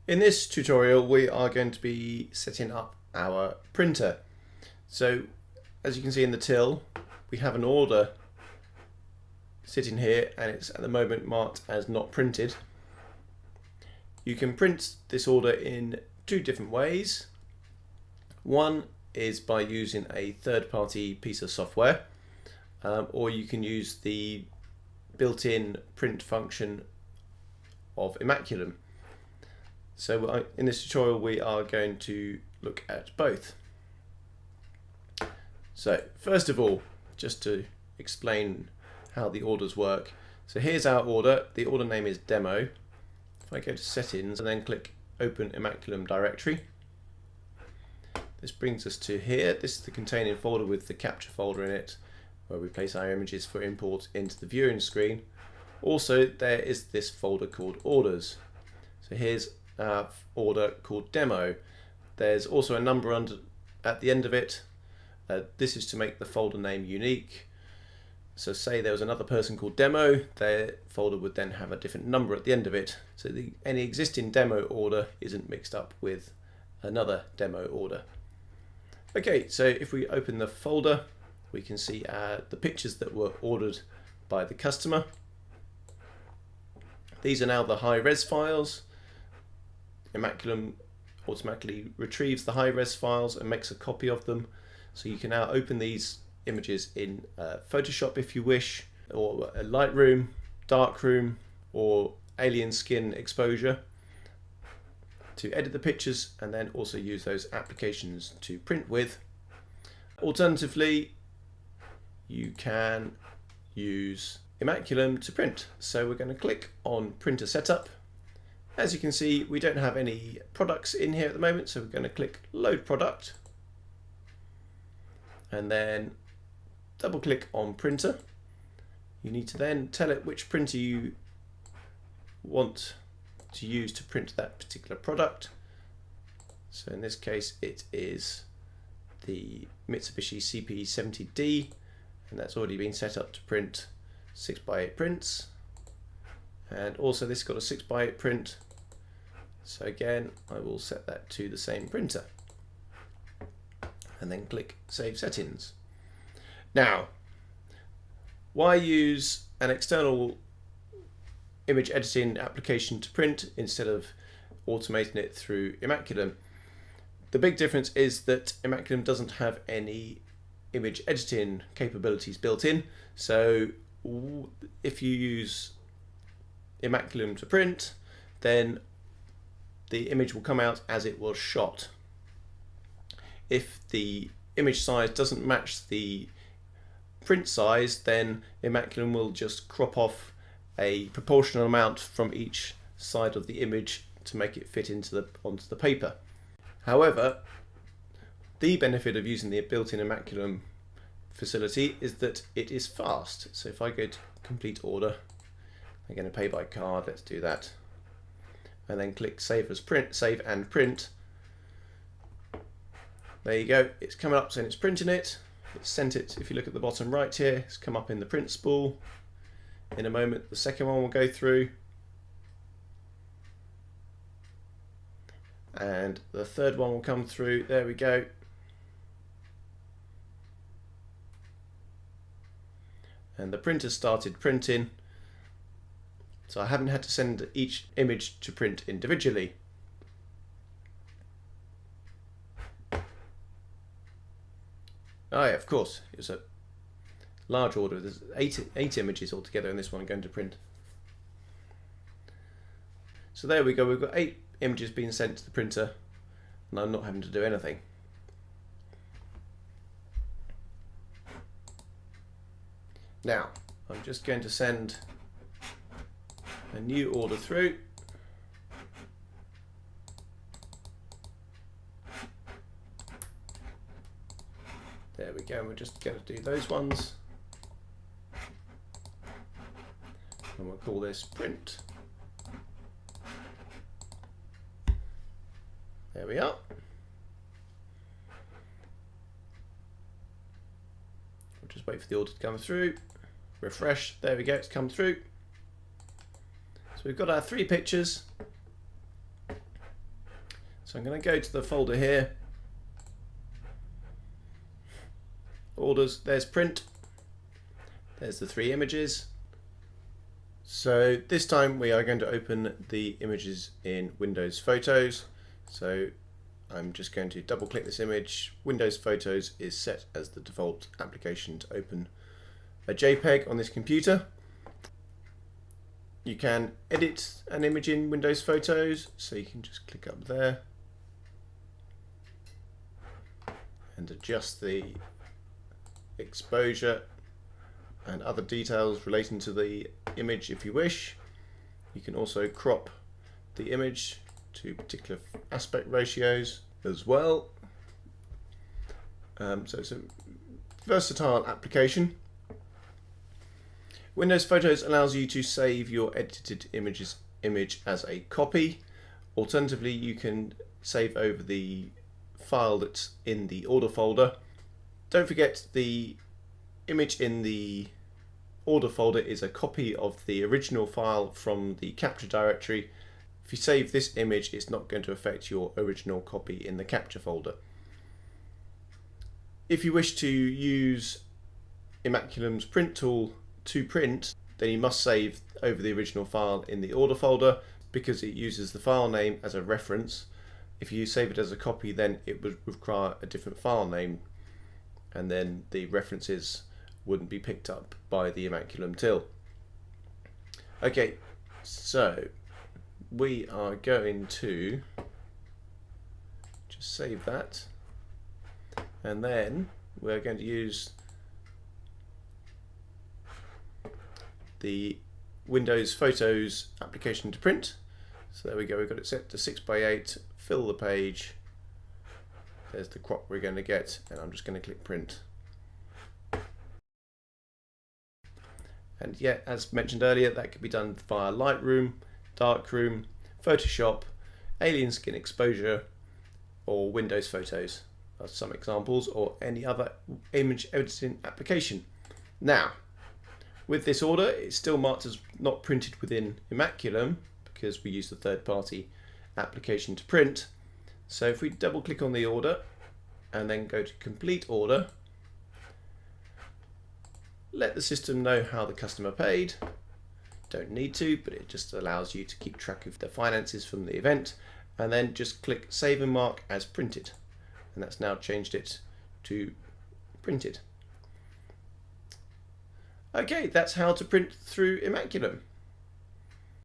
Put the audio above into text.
In this tutorial we are going to be setting up our printer. So as you can see in the till, we have an order sitting here and it's at the moment marked as not printed. You can print this order in two different ways. One is by using a third-party piece of software, or you can use the built-in print function of Imaculum. So in this tutorial we are going to look at both. So first of all, just to explain how the orders work. So here's our order. The order name is demo. If I go to settings and then click open Imaculum directory, this brings us to here. This is the containing folder with the capture folder in it, where we place our images for import into the viewing screen. Also there is this folder called orders. So here's our order called demo. There's also a number at the end of it. This is to make the folder name unique. So say there was another person called demo, their folder would then have a different number at the end of it, so any existing demo order isn't mixed up with another demo order. Okay, so if we open the folder, we can see the pictures that were ordered by the customer. These are now the high-res files. Imaculum automatically retrieves the high-res files and makes a copy of them. So you can now open these images in Photoshop if you wish, or Lightroom, Darkroom, or AlienSkin Exposure to edit the pictures, and then also use those applications to print with. Alternatively, you can use Imaculum to print. So we're going to click on printer setup. As you can see, we don't have any products in here at the moment, so we're going to click load product and then double click on printer. You need to then tell it which printer you want to use to print that particular product. So in this case it is the Mitsubishi CP70D, and that's already been set up to print 6x8 prints, and also this got a 6x8 print, so again I will set that to the same printer and then click Save Settings. Now, why use an external image editing application to print instead of automating it through Imaculum? The big difference is that Imaculum doesn't have any image editing capabilities built in. So if you use Imaculum to print, then the image will come out as it was shot. If the image size doesn't match the print size, then Imaculum will just crop off a proportional amount from each side of the image to make it fit onto the paper. However, the benefit of using the built-in Imaculum facility is that it is fast. So if I go to complete order, I'm going to pay by card, let's do that, and then click save as print, save and print. There you go, it's coming up saying it's printing it. It's sent it, if you look at the bottom right here, it's come up in the print spool. In a moment the second one will go through, and the third one will come through. There we go. And the printer started printing, so I haven't had to send each image to print individually. Oh yeah, of course, it was a large order. There's eight images altogether in this one going to print. So there we go, we've got 8 images being sent to the printer and I'm not having to do anything. Now, I'm just going to send a new order through. There we go, we're just going to do those ones. And we'll call this print. There we are. We'll just wait for the order to come through. Refresh, there we go, it's come through. So we've got our 3 pictures. So I'm going to go to the folder here, orders, there's print, there's the 3 images. So this time we are going to open the images in Windows Photos. So I'm just going to double click this image. Windows Photos is set as the default application to open a JPEG on this computer. You can edit an image in Windows Photos, so you can just click up there and adjust the exposure and other details relating to the image if you wish. You can also crop the image to particular aspect ratios as well. So it's a versatile application. Windows Photos allows you to save your edited image as a copy. Alternatively, you can save over the file that's in the order folder. Don't forget, the image in the order folder is a copy of the original file from the capture directory. If you save this image, it's not going to affect your original copy in the capture folder. If you wish to use Imaculum's print tool to print, then you must save over the original file in the order folder because it uses the file name as a reference. If you save it as a copy, then it would require a different file name, and then the references wouldn't be picked up by the Imaculum till. Okay, so we are going to just save that, and then we're going to use the Windows Photos application to print. So there we go, we've got it set to 6x8, fill the page, there's the crop we're going to get, and I'm just going to click print. And yeah, as mentioned earlier, that could be done via Lightroom, Darkroom, Photoshop, AlienSkin Exposure, or Windows Photos are some examples, or any other image editing application. Now, with this order, it's still marked as not printed within Imaculum because we use the third-party application to print. So if we double click on the order and then go to complete order, let the system know how the customer paid. Don't need to, but it just allows you to keep track of the finances from the event, and then just click save and mark as printed, and that's now changed it to printed. Okay, that's how to print through Imaculum.